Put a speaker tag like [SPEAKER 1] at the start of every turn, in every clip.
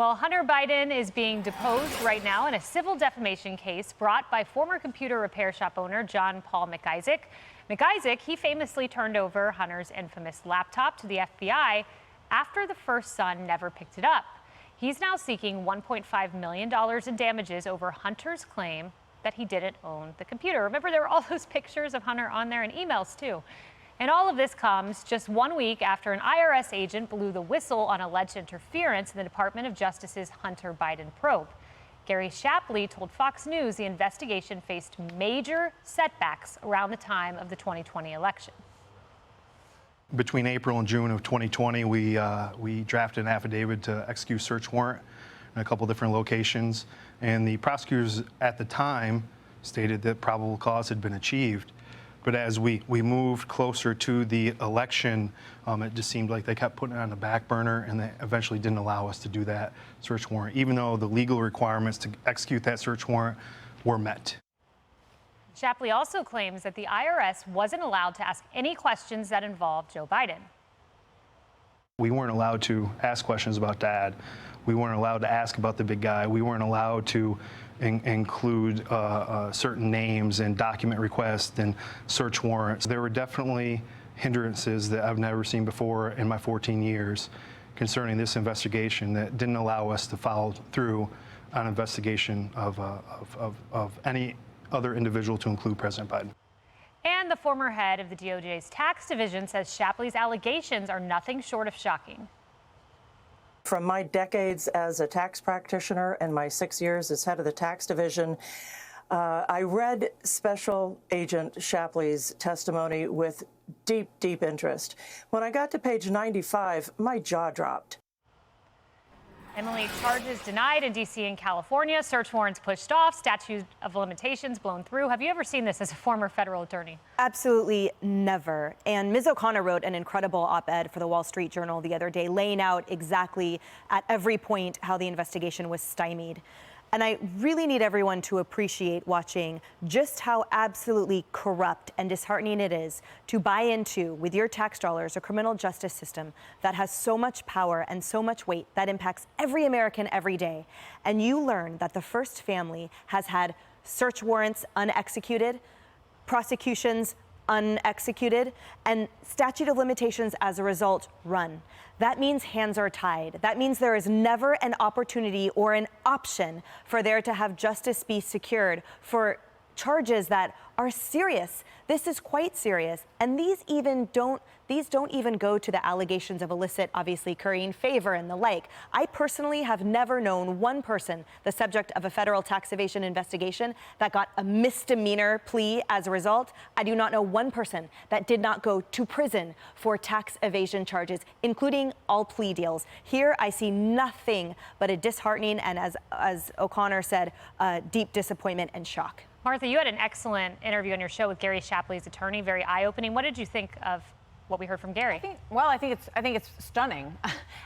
[SPEAKER 1] Well, Hunter Biden is being deposed right now in a civil defamation case brought by former computer repair shop owner John Paul McIsaac. McIsaac, he famously turned over Hunter's infamous laptop to the FBI after the first son never picked it up. He's now seeking $1.5 million in damages over Hunter's claim that he didn't own the computer. Remember, there were all those pictures of Hunter on there and emails, too. And all of this comes just 1 week after an IRS agent blew the whistle on alleged interference in the Department of Justice's Hunter Biden probe. Gary Shapley told Fox News the investigation faced major setbacks around the time of the 2020 election.
[SPEAKER 2] Between April and June of 2020, we drafted an affidavit to execute a search warrant in a couple different locations. And the prosecutors at the time stated that probable cause had been achieved. But as we moved closer to the election, it just seemed like they kept putting it on the back burner, and they eventually didn't allow us to do that search warrant, even though the legal requirements to execute that search warrant were met.
[SPEAKER 1] Shapley also claims that the IRS wasn't allowed to ask any questions that involved Joe Biden.
[SPEAKER 2] We weren't allowed to ask questions about Dad. We weren't allowed to ask about the big guy. We weren't allowed to include certain names and document requests and search warrants. There were definitely hindrances that I've never seen before in my 14 years concerning this investigation that didn't allow us to follow through on investigation of any other individual, to include President Biden.
[SPEAKER 1] And the former head of the DOJ's tax division says Shapley's allegations are nothing short of shocking.
[SPEAKER 3] From my decades as a tax practitioner and my 6 years as head of the tax division, I read Special Agent Shapley's testimony with deep, deep interest. When I got to page 95, my jaw dropped.
[SPEAKER 1] Emily, charges denied in D.C. and California, search warrants pushed off, statute of limitations blown through. Have you ever seen this as a former federal attorney?
[SPEAKER 4] Absolutely never. And Ms. O'Connor wrote an incredible op-ed for the Wall Street Journal the other day, laying out exactly at every point how the investigation was stymied. And I really need everyone to appreciate watching just how absolutely corrupt and disheartening it is to buy into, with your tax dollars, a criminal justice system that has so much power and so much weight that impacts every American every day. And you learn that the first family has had search warrants unexecuted, prosecutions unexecuted, and statute of limitations as a result run. That means hands are tied. That means there is never an opportunity or an option for there to have justice be secured for charges that are serious. This is quite serious. And these don't even go to the allegations of illicit, obviously currying favor and the like. I personally have never known one person, the subject of a federal tax evasion investigation, that got a misdemeanor plea as a result. I do not know one person that did not go to prison for tax evasion charges, including all plea deals. Here I see nothing but a disheartening and, as O'Connor said, deep disappointment and shock.
[SPEAKER 1] Martha, you had an excellent interview on your show with Gary Shapley's attorney, very eye-opening. What did you think of what we heard from Gary?
[SPEAKER 5] I think it's stunning.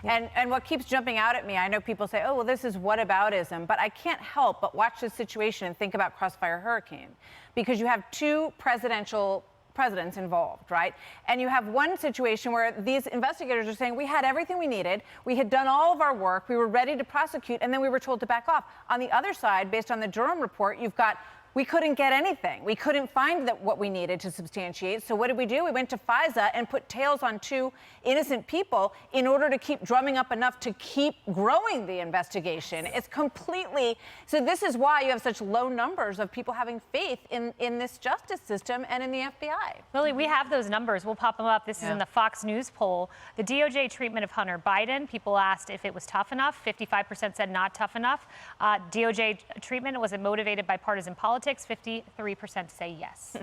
[SPEAKER 5] And what keeps jumping out at me, I know people say, oh, well, this is whataboutism, but I can't help but watch this situation and think about Crossfire Hurricane, because you have two presidents involved, right? And you have one situation where these investigators are saying, we had everything we needed, we had done all of our work, we were ready to prosecute, and then we were told to back off. On the other side, based on the Durham report, you've got we couldn't get anything. We couldn't find what we needed to substantiate. So what did we do? We went to FISA and put tails on two innocent people in order to keep drumming up enough to keep growing the investigation. It's completely, so this is why you have such low numbers of people having faith in this justice system and in the FBI.
[SPEAKER 1] Lily, we have those numbers. We'll pop them up. This is in the Fox News poll. The DOJ treatment of Hunter Biden, people asked if it was tough enough. 55% said not tough enough. DOJ treatment, was it motivated by partisan politics? 53% say yes.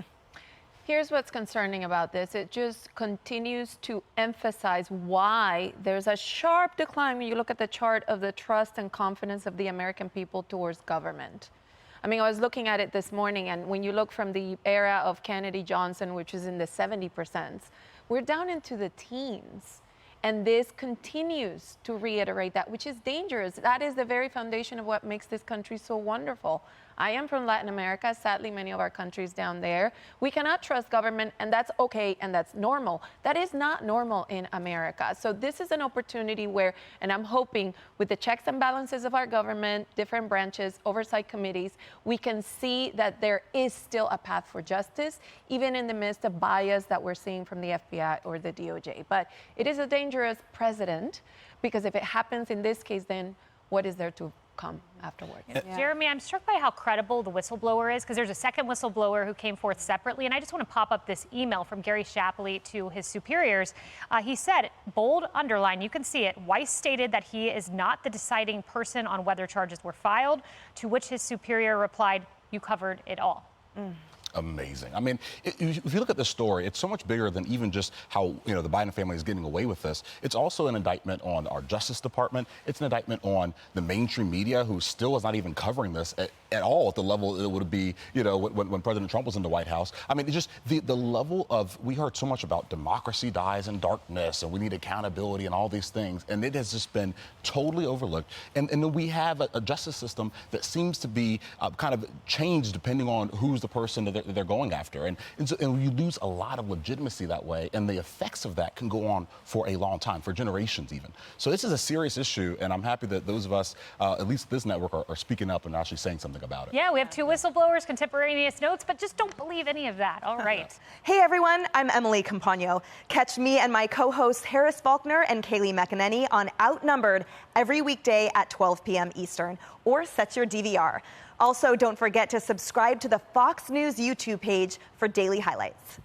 [SPEAKER 6] Here's what's concerning about this. It just continues to emphasize why there's a sharp decline when you look at the chart of the trust and confidence of the American people towards government. I mean, I was looking at it this morning, and when you look from the era of Kennedy Johnson, which is in the 70%, we're down into the teens. And this continues to reiterate that, which is dangerous. That is the very foundation of what makes this country so wonderful. I am from Latin America, sadly, many of our countries down there. We cannot trust government, and that's okay, and that's normal. That is not normal in America. So this is an opportunity where, and I'm hoping with the checks and balances of our government, different branches, oversight committees, we can see that there is still a path for justice, even in the midst of bias that we're seeing from the FBI or the DOJ. But it is a dangerous precedent, because if it happens in this case, then what is there to come afterwards?
[SPEAKER 1] Yeah. Jeremy, I'm struck by how credible the whistleblower is, because there's a second whistleblower who came forth separately, and I just want to pop up this email from Gary Shapley to his superiors. He said, bold underline, you can see it, Weiss stated that he is not the deciding person on whether charges were filed, to which his superior replied, you covered it all.
[SPEAKER 7] Amazing. I mean, if you look at this story, it's so much bigger than even just how, the Biden family is getting away with this. It's also an indictment on our Justice Department. It's an indictment on the mainstream media, who still is not even covering this at all at the level it would be, when President Trump was in the White House. I mean, just the level of, we heard so much about democracy dies in darkness and we need accountability and all these things, and it has just been totally overlooked. And then we have a justice system that seems to be kind of changed depending on who's the person that they're going after. And you lose a lot of legitimacy that way, and the effects of that can go on for a long time, for generations even. So this is a serious issue, and I'm happy that those of us, at least this network, are speaking up and actually saying something about it.
[SPEAKER 1] Yeah, we have two whistleblowers, contemporaneous notes, but just don't believe any of that. All right.
[SPEAKER 4] Hey everyone, I'm Emily Compagno. Catch me and my co-hosts Harris Faulkner and Kaylee McEnany on Outnumbered every weekday at 12 p.m. Eastern, or set your DVR. Also, don't forget to subscribe to the Fox News YouTube page for daily highlights.